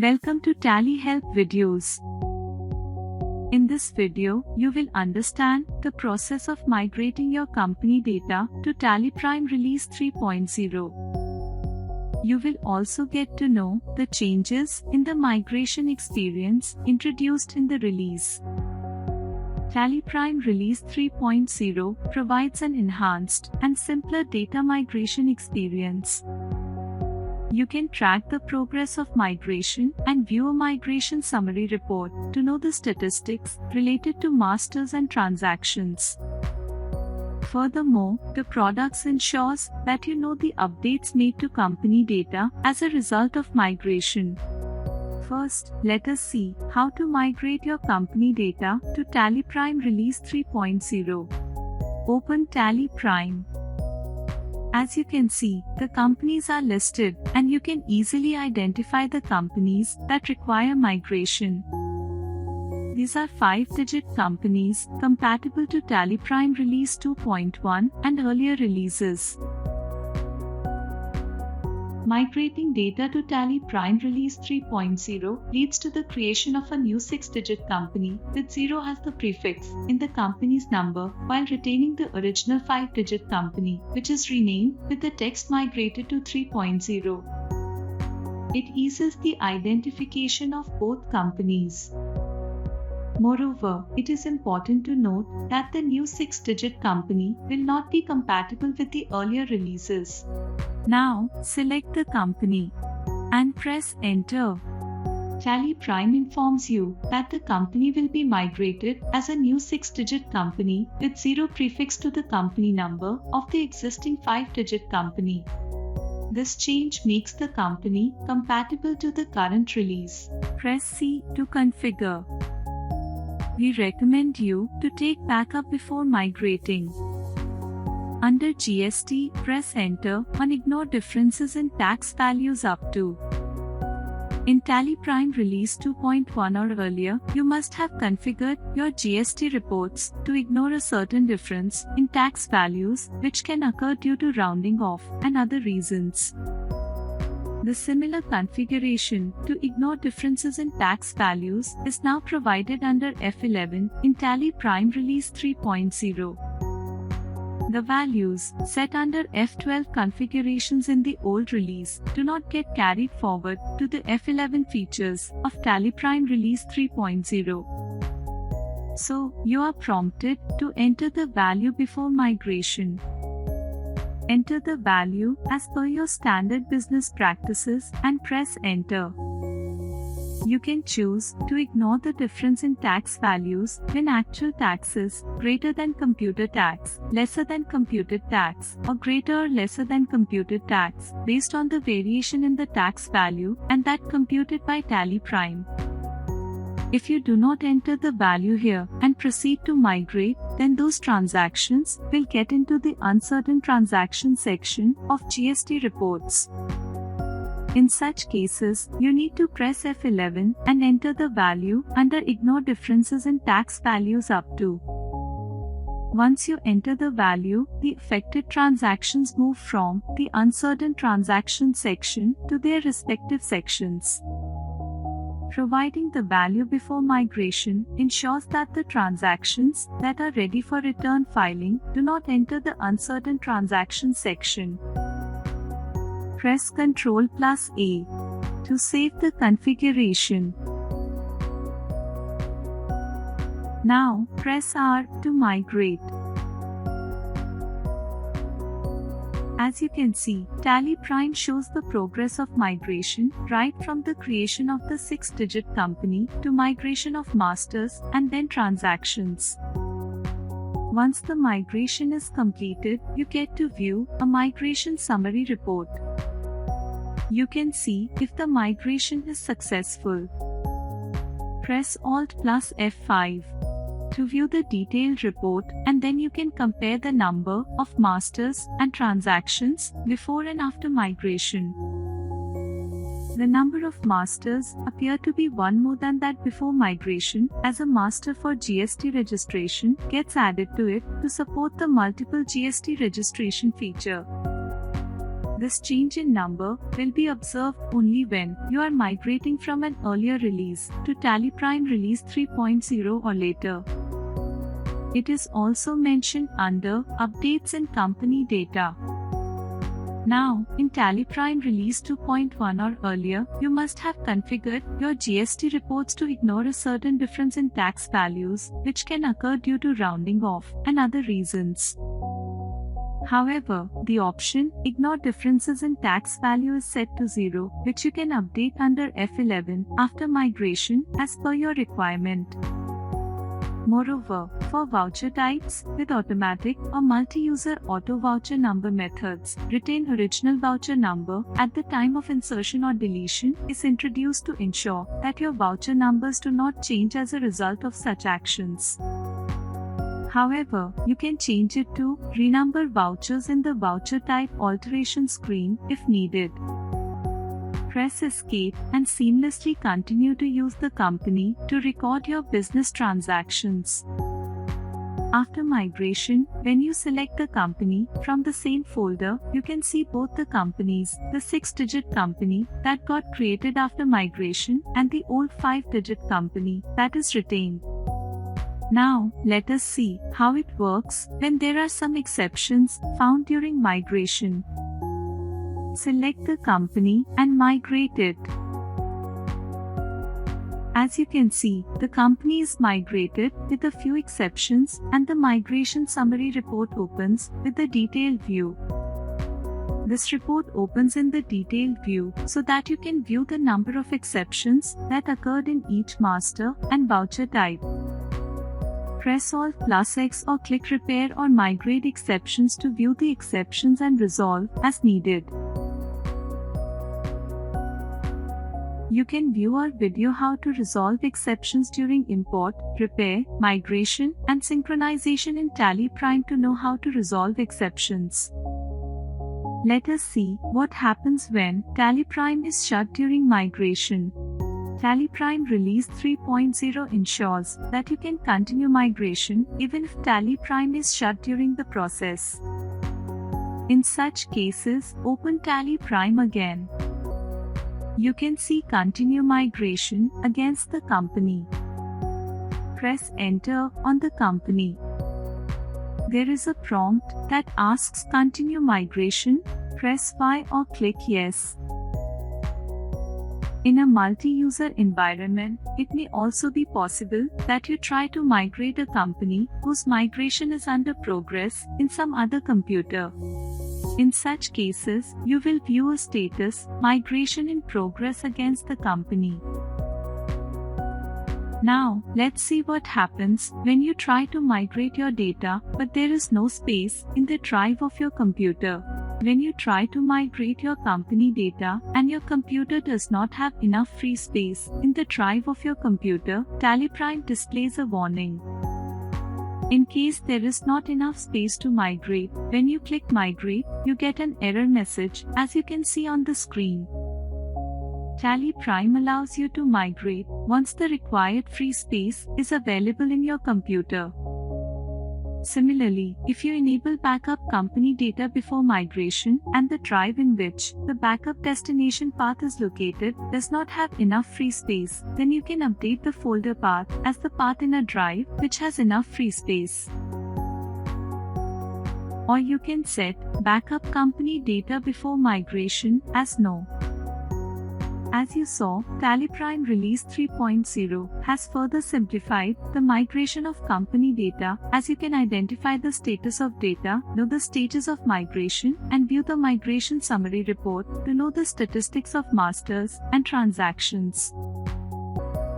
Welcome to Tally Help videos. In this video, you will understand the process of migrating your company data to TallyPrime Release 3.0. You will also get to know the changes in the migration experience introduced in the release. TallyPrime Release 3.0 provides an enhanced and simpler data migration experience. You can track the progress of migration and view a migration summary report to know the statistics related to masters and transactions. Furthermore, the products ensures that you know the updates made to company data as a result of migration. First, let us see how to migrate your company data to TallyPrime Release 3.0. Open TallyPrime. As you can see, the companies are listed and you can easily identify the companies that require migration. These are 5-digit companies compatible to TallyPrime Release 2.1 and earlier releases. Migrating data to TallyPrime Release 3.0 leads to the creation of a new 6-digit company with 0 as the prefix in the company's number while retaining the original 5-digit company, which is renamed with the text migrated to 3.0. It eases the identification of both companies. Moreover, it is important to note that the new 6-digit company will not be compatible with the earlier releases. Now, select the company and press Enter. TallyPrime informs you that the company will be migrated as a new 6-digit company with 0 prefix to the company number of the existing 5-digit company. This change makes the company compatible to the current release. Press C to configure. We recommend you to take backup before migrating. Under GST, press Enter and ignore differences in tax values up to. In TallyPrime Release 2.1 or earlier, you must have configured your GST reports to ignore a certain difference in tax values which can occur due to rounding off and other reasons. The similar configuration to ignore differences in tax values is now provided under F11 in TallyPrime Release 3.0. The values set under F12 configurations in the old release do not get carried forward to the F11 features of TallyPrime Release 3.0. So, you are prompted to enter the value before migration. Enter the value as per your standard business practices and press Enter. You can choose to ignore the difference in tax values when actual tax is greater than computed tax, lesser than computed tax, or greater or lesser than computed tax based on the variation in the tax value and that computed by TallyPrime. If you do not enter the value here and proceed to migrate, then those transactions will get into the uncertain transaction section of GST reports. In such cases, you need to press F11 and enter the value under Ignore Differences in Tax Values up to. Once you enter the value, the affected transactions move from the uncertain transaction section to their respective sections. Providing the value before migration ensures that the transactions that are ready for return filing do not enter the uncertain transaction section. Press Ctrl+A to save the configuration. Now, press R to migrate. As you can see, TallyPrime shows the progress of migration right from the creation of the 6-digit company to migration of masters and then transactions. Once the migration is completed, you get to view a migration summary report. You can see if the migration is successful. Press Alt+F5 to view the detailed report, and then you can compare the number of masters and transactions before and after migration. The number of masters appear to be one more than that before migration, as a master for GST registration gets added to it to support the multiple GST registration feature. This change in number will be observed only when you are migrating from an earlier release to TallyPrime Release 3.0 or later. It is also mentioned under Updates in Company Data. Now, in TallyPrime Release 2.1 or earlier, you must have configured your GST reports to ignore a certain difference in tax values, which can occur due to rounding off and other reasons. However, the option Ignore Differences in Tax Value is set to 0, which you can update under F11 after migration as per your requirement. Moreover, for voucher types with automatic or multi-user auto voucher number methods, retain original voucher number at the time of insertion or deletion is introduced to ensure that your voucher numbers do not change as a result of such actions. However, you can change it to renumber vouchers in the voucher type alteration screen if needed. Press Escape and seamlessly continue to use the company to record your business transactions. After migration, when you select the company from the same folder, you can see both the companies, the 6-digit company that got created after migration and the old 5-digit company that is retained. Now, let us see how it works when there are some exceptions found during migration. Select the company and migrate it. As you can see, the company is migrated with a few exceptions and the migration summary report opens with the detailed view. This report opens in the detailed view so that you can view the number of exceptions that occurred in each master and voucher type. Press Alt plus X or click Repair or Migrate Exceptions to view the exceptions and resolve as needed. You can view our video how to resolve exceptions during import, repair, migration, and synchronization in TallyPrime to know how to resolve exceptions. Let us see what happens when TallyPrime is shut during migration. TallyPrime Release 3.0 ensures that you can continue migration even if TallyPrime is shut during the process. In such cases, open TallyPrime again. You can see Continue Migration against the company. Press Enter on the company. There is a prompt that asks Continue Migration. Press Y or click Yes. In a multi-user environment, it may also be possible that you try to migrate a company whose migration is under progress in some other computer. In such cases, you will view a status Migration in Progress against the company. Now, let's see what happens when you try to migrate your data but there is no space in the drive of your computer. When you try to migrate your company data and your computer does not have enough free space in the drive of your computer, TallyPrime displays a warning. In case there is not enough space to migrate, when you click Migrate, you get an error message as you can see on the screen. TallyPrime allows you to migrate once the required free space is available in your computer. Similarly, if you enable backup company data before migration and the drive in which the backup destination path is located does not have enough free space, then you can update the folder path as the path in a drive which has enough free space. Or you can set backup company data before migration as No. As you saw, TallyPrime Release 3.0 has further simplified the migration of company data as you can identify the status of data, know the stages of migration, and view the migration summary report to know the statistics of masters and transactions.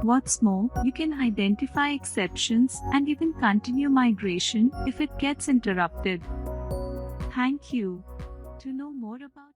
What's more, you can identify exceptions and even continue migration if it gets interrupted. Thank you. To know more about